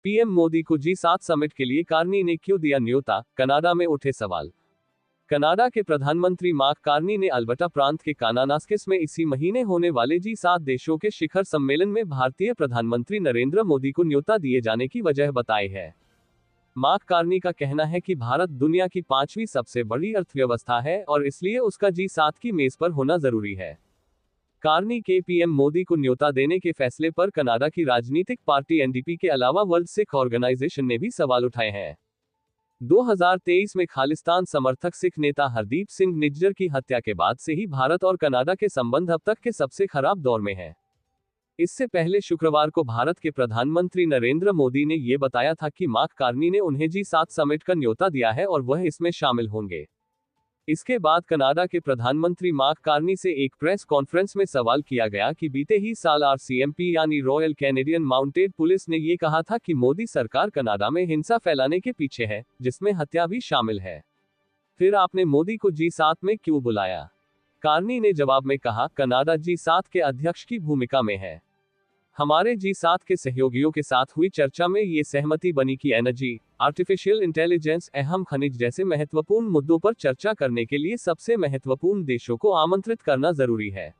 PM Modi को G seven summit के लिए कार्नी ने क्यों दिया न्योता, कनाडा में उठे सवाल। कनाडा के प्रधानमंत्री मार्क कार्नी ने अल्बर्टा प्रांत के कानानास्किस में इसी महीने होने वाले जी7 देशों के शिखर सम्मेलन में भारतीय प्रधानमंत्री नरेंद्र मोदी को न्योता दिए जाने की वजह बताई है। मार्क कार्नी का कहना है कि भारत दुनिया की 5वीं सबसे बड़ी अर्थव्यवस्था है और इसलिए उसका जी7 की मेज पर होना जरूरी है। कार्नी के पीएम मोदी को न्योता देने के फैसले पर कनाडा की राजनीतिक पार्टी एनडीपी के अलावा वर्ल्ड सिख ऑर्गेनाइजेशन ने भी सवाल उठाए हैं। 2023 में खालिस्तान समर्थक सिख नेता हरदीप सिंह निज्जर की हत्या के बाद से ही भारत और कनाडा के संबंध अब तक के सबसे खराब दौर में हैं। इससे पहले शुक्रवार को भारत के प्रधानमंत्री नरेंद्र मोदी ने ये बताया था कि मार्क कार्नी ने उन्हें जी7 समिट का न्योता दिया है और वह इसमें शामिल होंगे। इसके बाद कनाडा के प्रधानमंत्री मार्क कार्नी से एक प्रेस कॉन्फ्रेंस में सवाल किया गया कि बीते ही साल आरसीएमपी यानी रॉयल कैनेडियन माउंटेड पुलिस ने ये कहा था कि मोदी सरकार कनाडा में हिंसा फैलाने के पीछे है, जिसमें हत्या भी शामिल है। फिर आपने मोदी को जी7 में क्यों बुलाया? कार्नी ने जवाब में कहा, कनाडा जी7 के अध्यक्ष की भूमिका में है। हमारे जी7 के सहयोगियों के साथ हुई चर्चा में ये सहमति बनी कि एनर्जी, आर्टिफिशियल इंटेलिजेंस, अहम खनिज जैसे महत्वपूर्ण मुद्दों पर चर्चा करने के लिए सबसे महत्वपूर्ण देशों को आमंत्रित करना जरूरी है।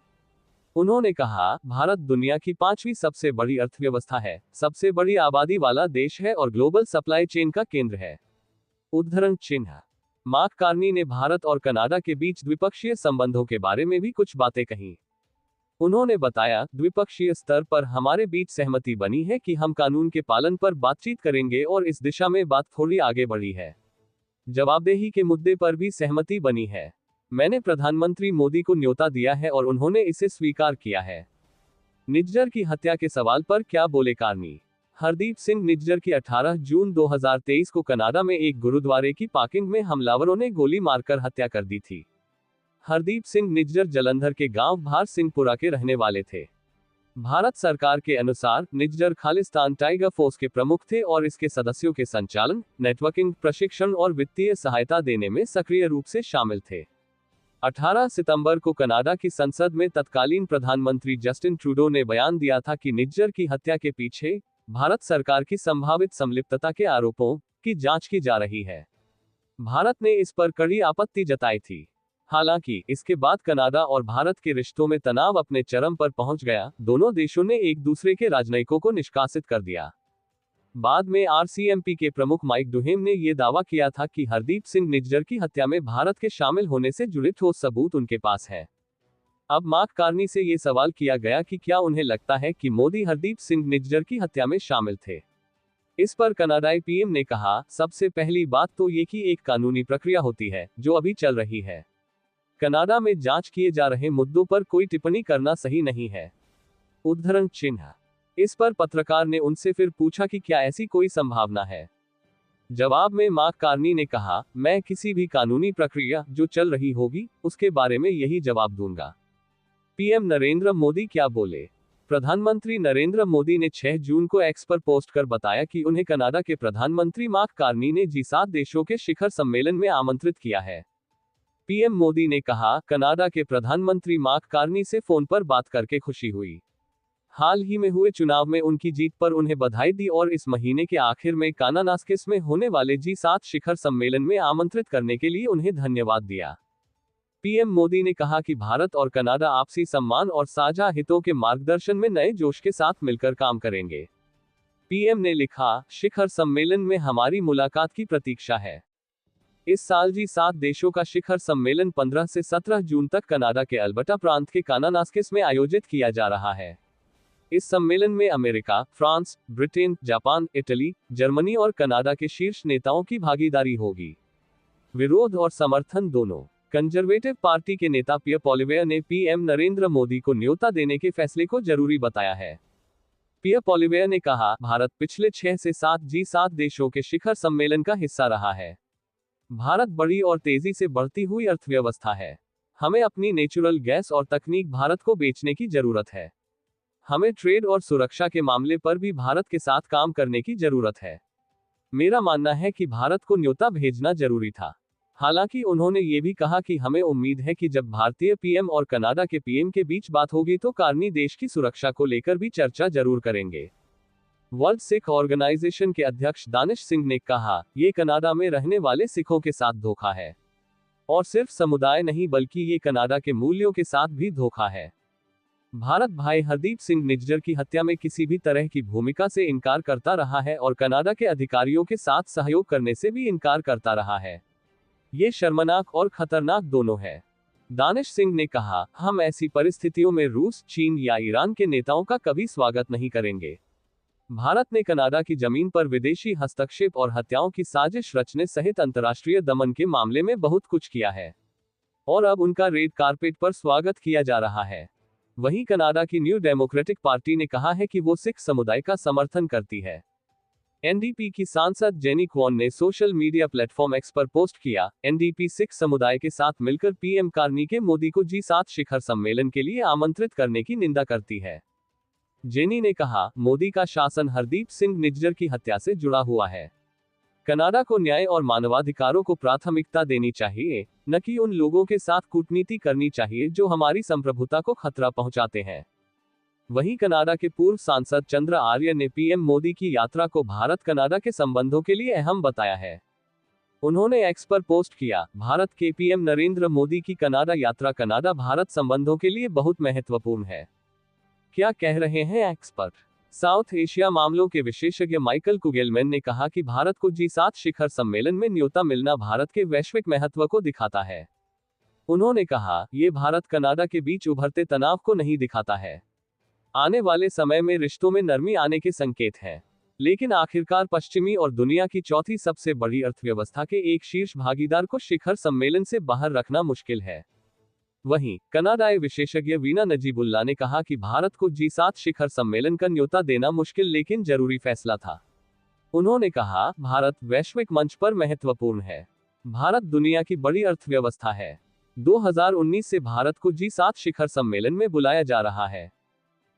उन्होंने कहा, भारत दुनिया की 5वीं सबसे बड़ी अर्थव्यवस्था है, सबसे बड़ी आबादी वाला देश है और ग्लोबल सप्लाई चेन का केंद्र है। उद्धरण चिन्ह। मार्क कार्नी ने भारत और कनाडा के बीच द्विपक्षीय संबंधों के बारे में भी कुछ बातें कही। उन्होंने बताया, द्विपक्षीय स्तर पर हमारे बीच सहमति बनी है कि हम कानून के पालन पर बातचीत करेंगे और इस दिशा में बात थोड़ी आगे बढ़ी है। जवाबदेही के मुद्दे पर भी सहमति बनी है। मैंने प्रधानमंत्री मोदी को न्योता दिया है और उन्होंने इसे स्वीकार किया है। निज्जर की हत्या के सवाल पर क्या बोले कार्नी? हरदीप सिंह निज्जर की 18 जून 2023 को कनाडा में एक गुरुद्वारे की पार्किंग में हमलावरों ने गोली मारकर हत्या कर दी थी। हरदीप सिंह निज्जर जलंधर के गांव भार सिंहपुरा के रहने वाले थे। भारत सरकार के अनुसार निज्जर खालिस्तान टाइगर फोर्स के प्रमुख थे और इसके सदस्यों के संचालन, नेटवर्किंग, प्रशिक्षण और वित्तीय सहायता देने में सक्रिय रूप से शामिल थे। 18 सितंबर को कनाडा की संसद में तत्कालीन प्रधानमंत्री जस्टिन ट्रूडो ने बयान दिया था कि निज्जर की हत्या के पीछे भारत सरकार की संभावित संलिप्तता के आरोपों की जांच की जा रही है। भारत ने इस पर कड़ी आपत्ति जताई थी। हालांकि इसके बाद कनाडा और भारत के रिश्तों में तनाव अपने चरम पर पहुंच गया। दोनों देशों ने एक दूसरे के राजनयिकों को निष्कासित कर दिया। बाद में आरसीएमपी के प्रमुख माइक डुहेम ने यह दावा किया था कि हरदीप सिंह निज्जर की हत्या में भारत के शामिल होने से जुड़े ठोस सबूत उनके पास है। अब मार्क कार्नी से यह सवाल किया गया कि क्या उन्हें लगता है कि मोदी हरदीप सिंह निज्जर की हत्या में शामिल थे। इस पर कनाडाई पीएम ने कहा, सबसे पहली बात तो ये कि एक कानूनी प्रक्रिया होती है जो अभी चल रही है। कनाडा में जांच किए जा रहे मुद्दों पर कोई टिप्पणी करना सही नहीं है। उद्धरण चिन्ह। इस पर पत्रकार ने उनसे फिर पूछा कि क्या ऐसी कोई संभावना है। जवाब में मार्क कार्नी ने कहा, मैं किसी भी कानूनी प्रक्रिया जो चल रही होगी उसके बारे में यही जवाब दूंगा। पीएम नरेंद्र मोदी क्या बोले? प्रधानमंत्री नरेंद्र मोदी ने 6 जून को एक्स पर पोस्ट कर बताया कि उन्हें कनाडा के प्रधानमंत्री मार्क कार्नी ने जी7 देशों के शिखर सम्मेलन में आमंत्रित किया है। पीएम मोदी ने कहा, कनाडा के प्रधानमंत्री मार्क कार्नी से फोन पर बात करके खुशी हुई। हाल ही में हुए चुनाव में उनकी जीत पर उन्हें बधाई दी और इस महीने के आखिर में कानानास्किस में होने वाले जी7 शिखर सम्मेलन में आमंत्रित करने के लिए उन्हें धन्यवाद दिया। पीएम मोदी ने कहा कि भारत और कनाडा आपसी सम्मान और साझा हितों के मार्गदर्शन में नए जोश के साथ मिलकर काम करेंगे। पीएम ने लिखा, शिखर सम्मेलन में हमारी मुलाकात की प्रतीक्षा है। इस साल जी7 देशों का शिखर सम्मेलन 15 से 17 जून तक कनाडा के अल्बर्टा प्रांत के कानानास्किस में आयोजित किया जा रहा है। इस सम्मेलन में America, France, Britain, Japan, Italy, Germany और कनाडा के शीर्ष नेताओं की भागीदारी होगी। विरोध और समर्थन दोनों। कंजर्वेटिव पार्टी के नेता पियर पॉलिवेयर ने पीएम नरेंद्र मोदी को न्योता देने के फैसले को जरूरी बताया है। पियर पॉलिवेयर ने कहा, भारत पिछले 6 से 7 जी7 देशों के शिखर सम्मेलन का हिस्सा रहा है। भारत बड़ी और तेजी से बढ़ती हुई अर्थव्यवस्था है। हमें अपनी नेचुरल गैस और तकनीक भारत को बेचने की जरूरत है। हमें ट्रेड और सुरक्षा के मामले पर भी भारत के साथ काम करने की जरूरत है। मेरा मानना है कि भारत को न्योता भेजना जरूरी था। हालांकि उन्होंने ये भी कहा कि हमें उम्मीद है कि जब भारतीय पीएम और कनाडा के पीएम के बीच बात होगी तो कार्नी देश की सुरक्षा को लेकर भी चर्चा जरूर करेंगे। वर्ल्ड सिख ऑर्गेनाइजेशन के अध्यक्ष दानिश सिंह ने कहा, ये कनाडा में रहने वाले सिखों के साथ धोखा है। और सिर्फ समुदाय नहीं बल्कि ये कनाडा के मूल्यों के साथ भी धोखा है। भारत भाई हरदीप सिंह निज्जर की हत्या में किसी भी तरह की भूमिका से इनकार करता रहा है और कनाडा के अधिकारियों के साथ सहयोग करने से भी इनकार करता रहा है। ये शर्मनाक और खतरनाक दोनों है। दानिश सिंह ने कहा, हम ऐसी परिस्थितियों में रूस, चीन या ईरान के नेताओं का कभी स्वागत नहीं करेंगे। भारत ने कनाडा की जमीन पर विदेशी हस्तक्षेप और हत्याओं की साजिश रचने सहित अंतर्राष्ट्रीय दमन के मामले में बहुत कुछ किया है और अब उनका रेड कारपेट पर स्वागत किया जा रहा है। वहीं कनाडा की न्यू डेमोक्रेटिक पार्टी ने कहा है कि वो सिख समुदाय का समर्थन करती है। एनडीपी की सांसद जेनी क्वॉन ने सोशल मीडिया प्लेटफॉर्म एक्स पर पोस्ट किया, एनडीपी सिख समुदाय के साथ मिलकर पीएम कार्नी के मोदी को G7 शिखर सम्मेलन के लिए आमंत्रित करने की निंदा करती है। जेनी ने कहा, मोदी का शासन हरदीप सिंह निज्जर की हत्या से जुड़ा हुआ है। कनाडा को न्याय और मानवाधिकारों को प्राथमिकता देनी चाहिए, न कि उन लोगों के साथ कूटनीति करनी चाहिए जो हमारी संप्रभुता को खतरा पहुंचाते हैं। वहीं कनाडा के पूर्व सांसद चंद्र आर्य ने पीएम मोदी की यात्रा को भारत कनाडा के संबंधों के लिए अहम बताया है। उन्होंने एक्स पर पोस्ट किया, भारत के पीएम नरेंद्र मोदी की कनाडा यात्रा कनाडा भारत संबंधों के लिए बहुत महत्वपूर्ण है। क्या कह रहे हैं एक्सपर्ट? साउथ एशिया मामलों के विशेषज्ञ माइकल कुगेलमैन ने कहा कि भारत को G7 शिखर सम्मेलन में न्योता मिलना भारत के वैश्विक महत्व को दिखाता है। उन्होंने कहा, ये भारत कनाडा के बीच उभरते तनाव को नहीं दिखाता है। आने वाले समय में रिश्तों में नरमी आने के संकेत हैं। लेकिन आखिरकार पश्चिमी और दुनिया की चौथी सबसे बड़ी अर्थव्यवस्था के एक शीर्ष भागीदार को शिखर सम्मेलन से बाहर रखना मुश्किल है। वहीं कनाडाई विशेषज्ञ वीना नजीबुल्ला ने कहा कि भारत को G7 शिखर सम्मेलन का न्योता देना मुश्किल लेकिन जरूरी फैसला था। उन्होंने कहा, भारत वैश्विक मंच पर महत्वपूर्ण है। भारत दुनिया की बड़ी अर्थव्यवस्था है। 2019 से भारत को G7 शिखर सम्मेलन में बुलाया जा रहा है।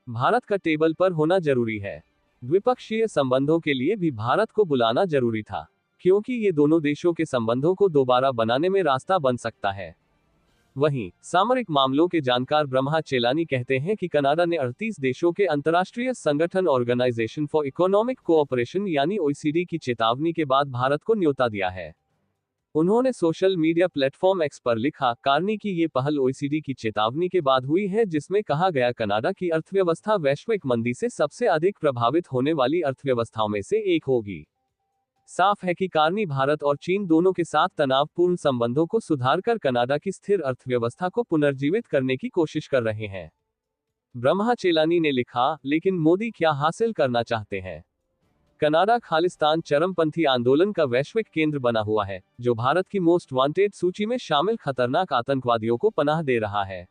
भारत का टेबल पर होना जरूरी है। द्विपक्षीय संबंधों के लिए भी भारत को बुलाना जरूरी था, क्योंकि ये दोनों देशों के संबंधों को दोबारा बनाने में रास्ता बन सकता है। वहीं सामरिक मामलों के जानकार ब्रह्मा चेलानी कहते हैं कि कनाडा ने 38 देशों के अंतर्राष्ट्रीय संगठन ऑर्गेनाइजेशन फॉर इकोनॉमिक कोऑपरेशन यानी OECD की चेतावनी के बाद भारत को न्योता दिया है। उन्होंने सोशल मीडिया प्लेटफॉर्म एक्स पर लिखा, कार्नी की ये पहल OECD की चेतावनी के बाद हुई है जिसमें कहा गया कनाडा की अर्थव्यवस्था वैश्विक मंदी से सबसे अधिक प्रभावित होने वाली अर्थव्यवस्थाओं में से एक होगी। साफ है कि कार्नी भारत और चीन दोनों के साथ तनावपूर्ण संबंधों को सुधारकर कनाडा की स्थिर अर्थव्यवस्था को पुनर्जीवित करने की कोशिश कर रहे हैं। ब्रह्मा चेलानी ने लिखा, लेकिन मोदी क्या हासिल करना चाहते हैं? कनाडा खालिस्तान चरमपंथी आंदोलन का वैश्विक केंद्र बना हुआ है, जो भारत की मोस्ट वांटेड सूची में शामिल खतरनाक आतंकवादियों को पनाह दे रहा है।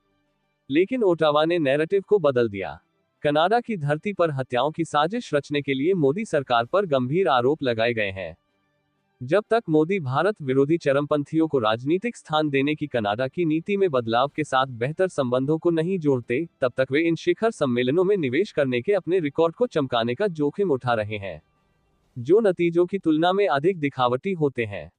लेकिन ओटावा ने नैरेटिव को बदल दिया। कनाडा की धरती पर हत्याओं की साजिश रचने के लिए मोदी सरकार पर गंभीर आरोप लगाए गए हैं। जब तक मोदी भारत विरोधी चरमपंथियों को राजनीतिक स्थान देने की कनाडा की नीति में बदलाव के साथ बेहतर संबंधों को नहीं जोड़ते, तब तक वे इन शिखर सम्मेलनों में निवेश करने के अपने रिकॉर्ड को चमकाने का जोखिम उठा रहे हैं, जो नतीजों की तुलना में अधिक दिखावटी होते हैं।